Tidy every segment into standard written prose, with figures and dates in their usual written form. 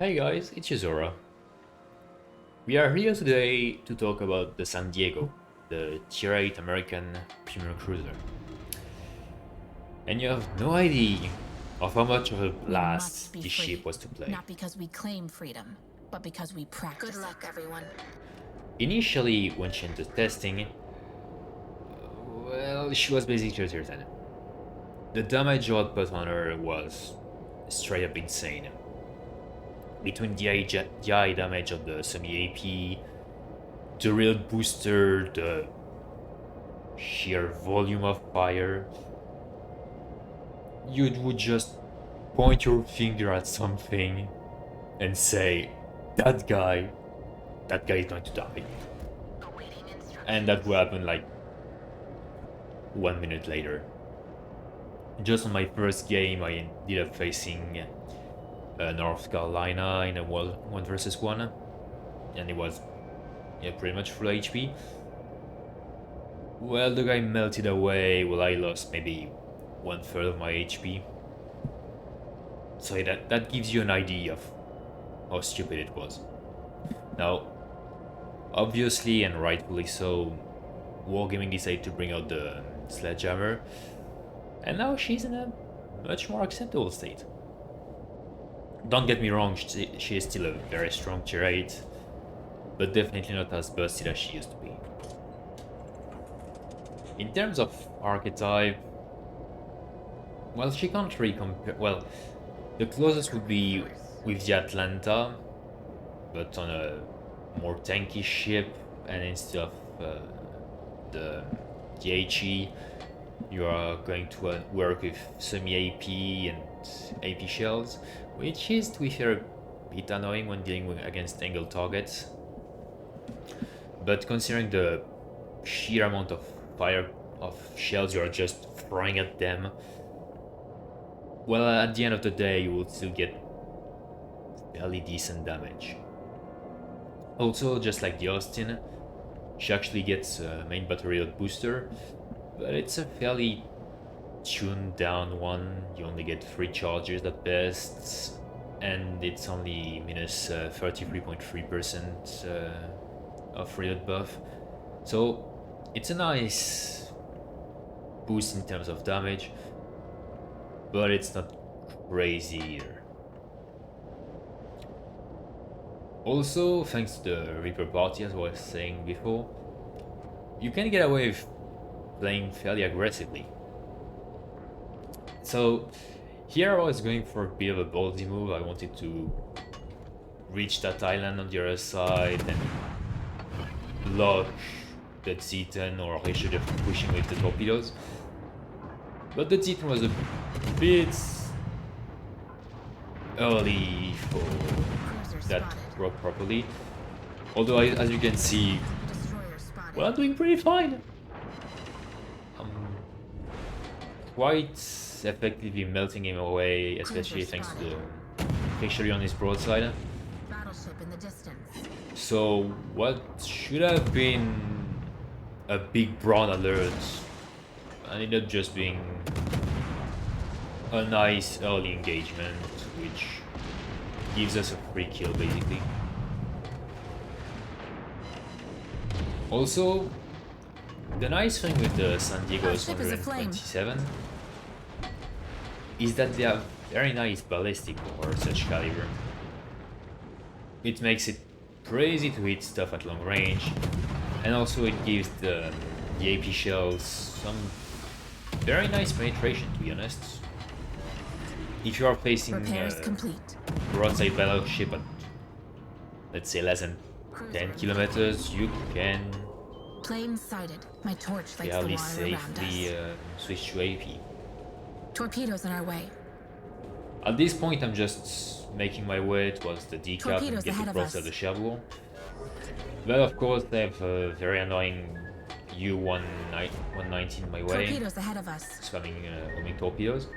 Hey guys, it's Yuzora. We are here today to talk about the San Diego, the Tier 8 American premium cruiser. And you have no idea of how much of a We must blast be this ship free, was to play. not because we claim freedom, but because we practice. Good luck, everyone. Initially, when she entered testing, well, she was basically a Titan. The damage output on her was straight up insane. Between the high damage of the semi-AP, the real booster, the sheer volume of fire, you would just point your finger at something and say, that guy is going to die. Awaiting instructions. And that will happen like 1 minute later. Just on my first game, I ended up facing North Carolina in a 1 versus 1, and it was pretty much full HP. Well, the guy melted away. Well, I lost maybe 1/3 of my HP. So that gives you an idea of how stupid it was. Now, obviously and rightfully so, Wargaming decided to bring out the sledgehammer, and now she's in a much more acceptable state. Don't get me wrong, she is still a very strong tier 8, but definitely not as busted as she used to be. In terms of archetype, well, she can't really compare. Well, the closest would be with the Atlanta, but on a more tanky ship, and instead of the HE, you are going to work with semi-AP and AP shells, which is, to be fair, a bit annoying when dealing against angled targets. But considering the sheer amount of fire of shells you are just throwing at them, well, at the end of the day, you will still get fairly decent damage. Also, just like the Austin, she actually gets a main battery load booster, but it's a fairly tuned down one. You only get 3 charges at best, and it's only minus 33.3% of reload buff. So it's a nice boost in terms of damage, but it's not crazy either. Also, thanks to the Reaper party, as I was saying before, you can get away with playing fairly aggressively. So here I was going for a bit of a ballsy move. I wanted to reach that island on the other side and block the Titan or Richelieu pushing with the torpedoes. But the Titan was a bit early for that to work properly. Although, as you can see, well, I'm doing pretty fine. I'm quite effectively melting him away, especially thanks to the picture on his broadside. Battleship in the distance. So what should have been a big brown alert ended up just being a nice early engagement, which gives us a free kill basically. Also, the nice thing with the San Diego's Our ship is aflame. 127 is that they have very nice ballistic for such caliber. It makes it crazy to hit stuff at long range, and also it gives the AP shells some very nice penetration, to be honest. If you are facing Repairs complete. broadside battleship at, let's say, less than 10 kilometers, you can Plane sighted. My torch lights the fairly water around safely us. switch to AP. Torpedoes in our way. At this point, I'm just making my way towards the decap and Torpedoes get ahead the of broadside us. of the Cherbourg. But of course, they have a very annoying U-119 in my way, Torpedoes ahead of us. spamming homing torpedoes.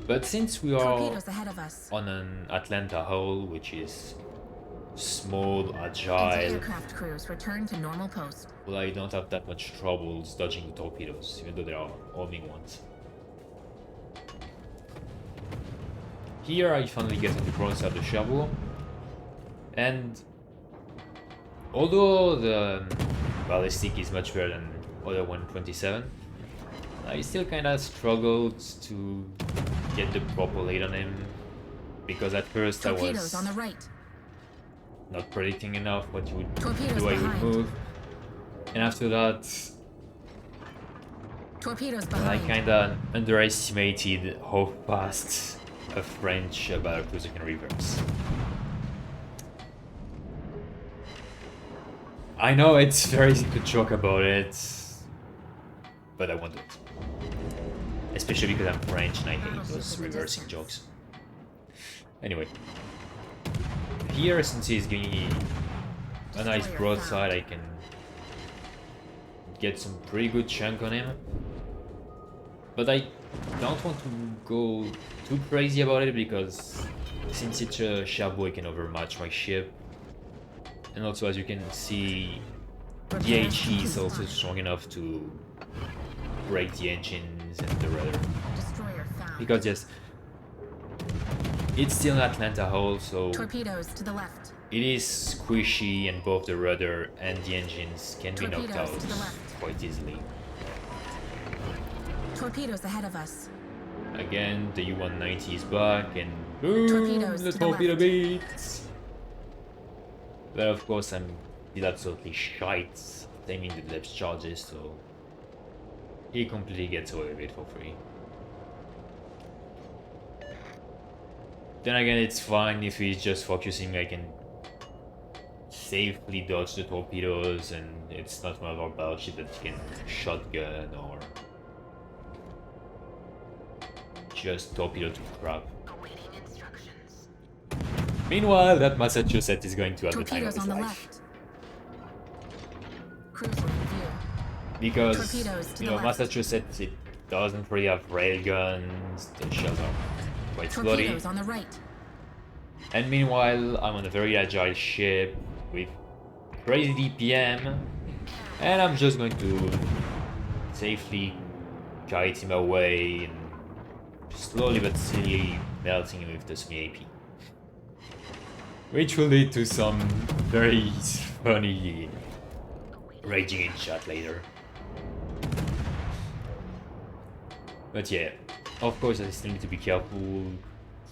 But since we are Torpedoes ahead of us. on an Atlanta hull, which is small, agile, Anti-aircraft crews return to normal post. well, I don't have that much troubles dodging the torpedoes, even though they are homing ones. Here I finally get on the broadside of the Cherbourg, and although the ballistic is much better than other 127, I still kinda struggled to get the proper hit on him, because at first I Torpedoes was on the right. not predicting enough what he would Torpedoes do, I would behind. move, and after that Torpedoes I behind. kinda underestimated how fast a French battlecruiser can reverse. I know it's very easy to joke about it, but I won't do it. Especially because I'm French and I hate those reversing jokes. Anyway. Here, since he's giving me a nice broadside, I can get some pretty good chunk on him. But I don't want to go too crazy about it, because since it's a Cherbourg, I can overmatch my ship. And also, as you can see, the HE is also strong enough to break the engines and the rudder. Destroyer found. Because yes, it's still an Atlanta hull, so Torpedoes to the left. it is squishy, and both the rudder and the engines can be knocked out Torpedoes to the left. quite easily. Torpedoes ahead of us. Again, the U-190 is back, and boom, Torpedoes the to the torpedo left. beats. But of course, I'm still absolutely shite aiming the depth charges, so he completely gets away with it for free. Then again, it's fine if he's just focusing. I can safely dodge the torpedoes, and it's not one of our battleships that can shotgun or just torpedo to crap. Awaiting instructions. Meanwhile, that Massachusetts is going to have the time of Torpedoes his on the life. left. Cruiser in view. Because, Torpedoes to you the know, left. Massachusetts, it doesn't really have railguns, the shells are quite slowly. Torpedoes on the right. And meanwhile, I'm on a very agile ship with crazy DPM, and I'm just going to safely guide him away and slowly but steadily melting him with the semi-AP. Which will lead to some very funny raging in chat later. But yeah, of course I still need to be careful to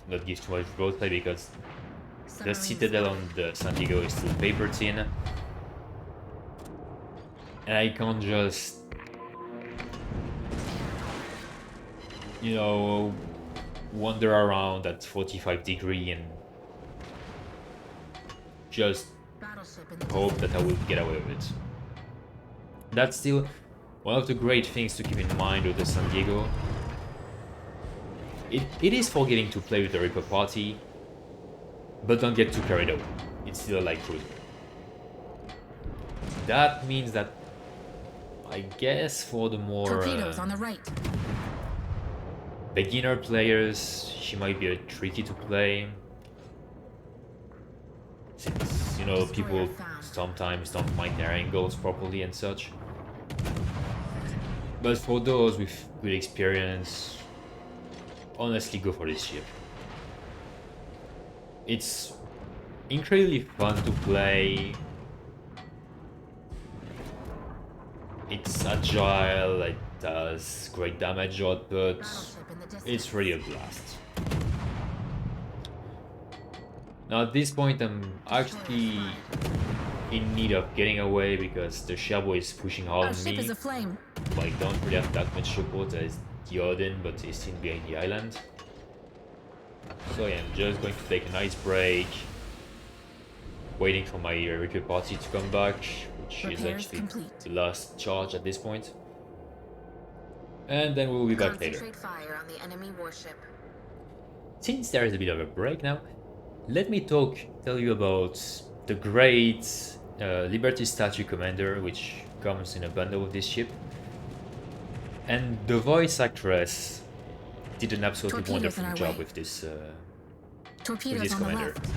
not give too much broadside, because the citadel on the San Diego is still paper thin. And I can't just, you know, wander around at 45 degrees and just Battleship in the hope that I will get away with it. That's still one of the great things to keep in mind with the San Diego. It is forgiving to play with the Reaper party, but don't get too carried away. It's still a light cruiser. That means that, I guess, for the more Torpedoes on the right. beginner players, she might be a tricky to play. Since, you know, people sometimes don't find their angles properly and such. But for those with good experience, honestly, go for this ship. It's incredibly fun to play. It's agile, it does great damage output. Battleship in the distance. It's really a blast. Now at this point I'm actually in need of getting away, because the Cherbourg is pushing hard Our on ship me. is aflame. I don't really have that much support as the Odin, but he's still behind the island. So yeah, I'm just going to take a nice break, waiting for my recruit party to come back, which is Repairs actually complete. the last charge at this point. And then we'll be back later. Concentrate fire on the enemy warship. Since there is a bit of a break now, let me tell you about the great Liberty Statue Commander, which comes in a bundle with this ship. And the voice actress did an absolutely Torpedoes in wonderful our job way. with this Torpedoes on the commander. left.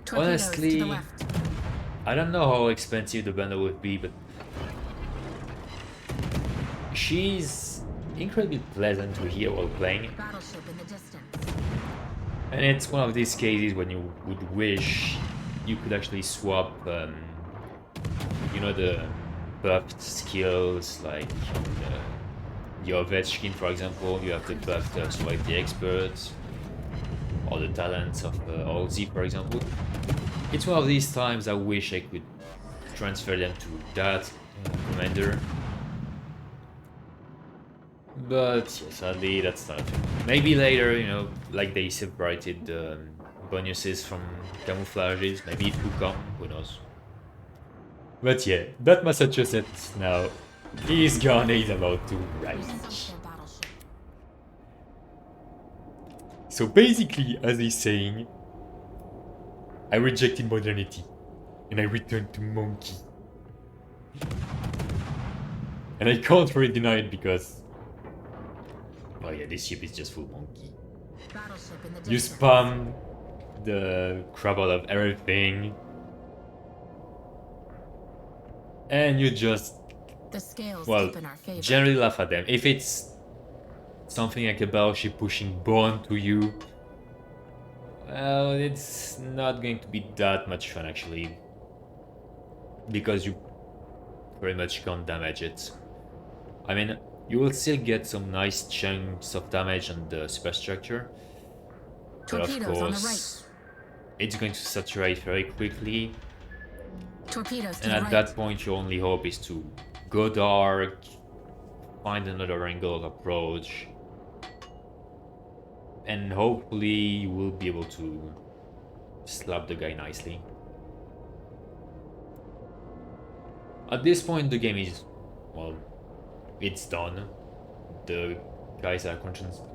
Torpedoes to Honestly, the left. I don't know how expensive the bundle would be, but she's incredibly pleasant to hear while playing. Battleship in the distance. And it's one of these cases when you would wish you could actually swap, you know, the buffed skills, like the Ovechkin, for example. You have the buffed Swipe the Experts, or the talents of Olzy, for example. It's one of these times I wish I could transfer them to that commander. But yeah, sadly, that's not a thing. Maybe later, you know, like they separated the bonuses from camouflages. Maybe it will come, who knows. But yeah, that Massachusetts now is gone, he's about to We rise. sunk their battleship. So basically, as he's saying, I rejected modernity and I returned to monkey. And I can't really deny it because, oh yeah, this ship is just full monkey. Battleship in the You distance. spam the crap out of everything, and you just, The scales well, keep in our favor. generally laugh at them. If it's something like a battleship pushing bone to you, well, it's not going to be that much fun actually, because you pretty much can't damage it. I mean, you will still get some nice chunks of damage on the superstructure, but of Torpedoes on the course, it's going to saturate very quickly. Torpedoes to And the at right. that point, your only hope is to go dark, find another angle of approach, and hopefully you will be able to slap the guy nicely. At this point, the game is, well, it's done. The guys are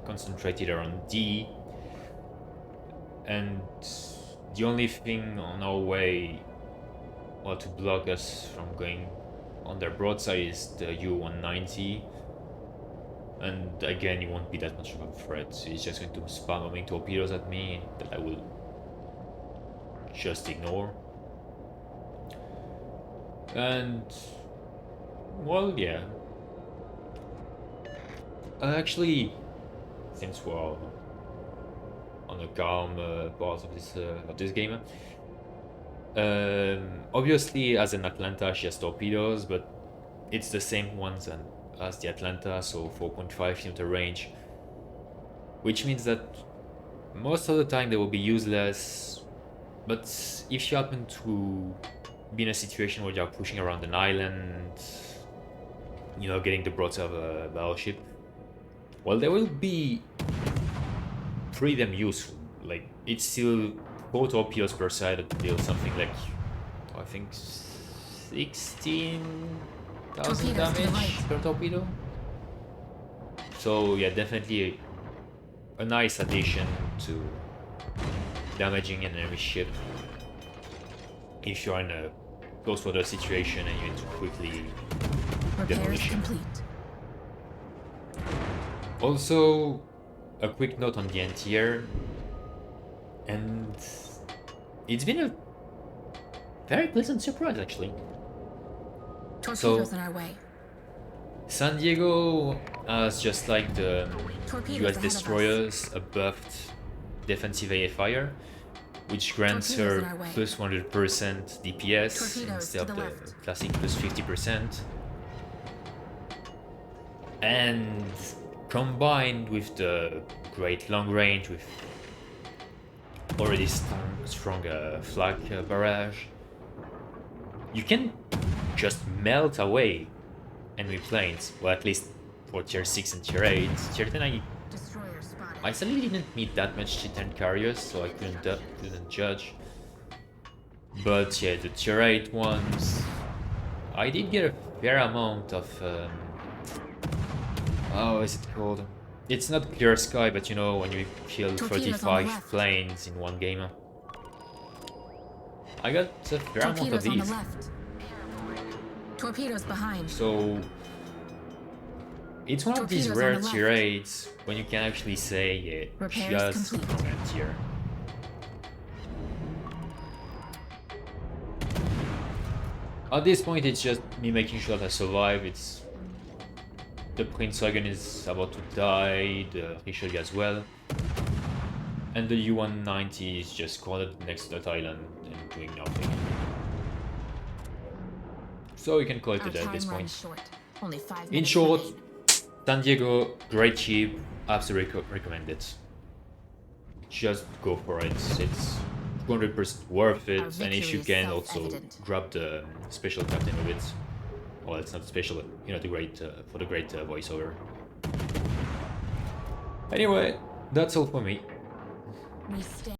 concentrated around D, and the only thing on our way, well, to block us from going on their broadside is the U-190. And again, it won't be that much of a threat. He's just going to spam bombing torpedoes at me that I will just ignore. And, well, yeah. Actually, since we're on a calm part of this game, obviously, as in Atlanta, she has torpedoes, but it's the same ones as the Atlanta, so 4.5 kilometer range, which means that most of the time they will be useless. But if you happen to be in a situation where you're pushing around an island, you know, getting the broadside of a battleship, well, they will be pretty damn useful. Like, it's still 4 torpedoes per side that deal something like, I think, 16,000 Torpedoes to the damage right. per torpedo. So yeah, definitely a nice addition to damaging an enemy ship if you're in a close water situation and you need to quickly Repairs demolish it. complete. Also, a quick note on the anti-air, and it's been a very pleasant surprise actually. Torpedoes in our way. San Diego has, just like the Torpedoes US ahead of us. destroyers, a buffed defensive AFIR, which grants Torpedoes her in our way. plus 100% DPS Torpedoes instead to of the the left. classic plus 50%. And combined with the great long range with already strong flak barrage, you can just melt away enemy planes. Well, at least for tier 6 and tier 8. Tier 10 Destroyer spotted. I sadly didn't meet that much tier 10 carriers, so I couldn't judge. But yeah, the tier 8 ones, I did get a fair amount of how is it called? It's not clear sky, but you know, when you kill Torpedoes on the 35 left. planes in one game. I got a fair amount of Torpedoes on the these. left. Torpedoes behind. So it's one of these Torpedoes on rare the tier left. 8s when you can actually say, yeah, Repairs just complete. command tier. At this point, it's just me making sure that I survive. It's The Prince Dragon is about to die, the Richelieu as well. And the U-190 is just squatted next to that island and doing nothing. So we can call it a Our day at time this runs point. short. Only 5 In minutes short, remaining. San Diego, great ship, absolutely recommend it. Just go for it, it's 200% worth Our it, and if victory you is can also self-evident. grab the special captain of it. Well, it's not special, but you know, the great, for the great voiceover. Anyway, that's all for me. We stay.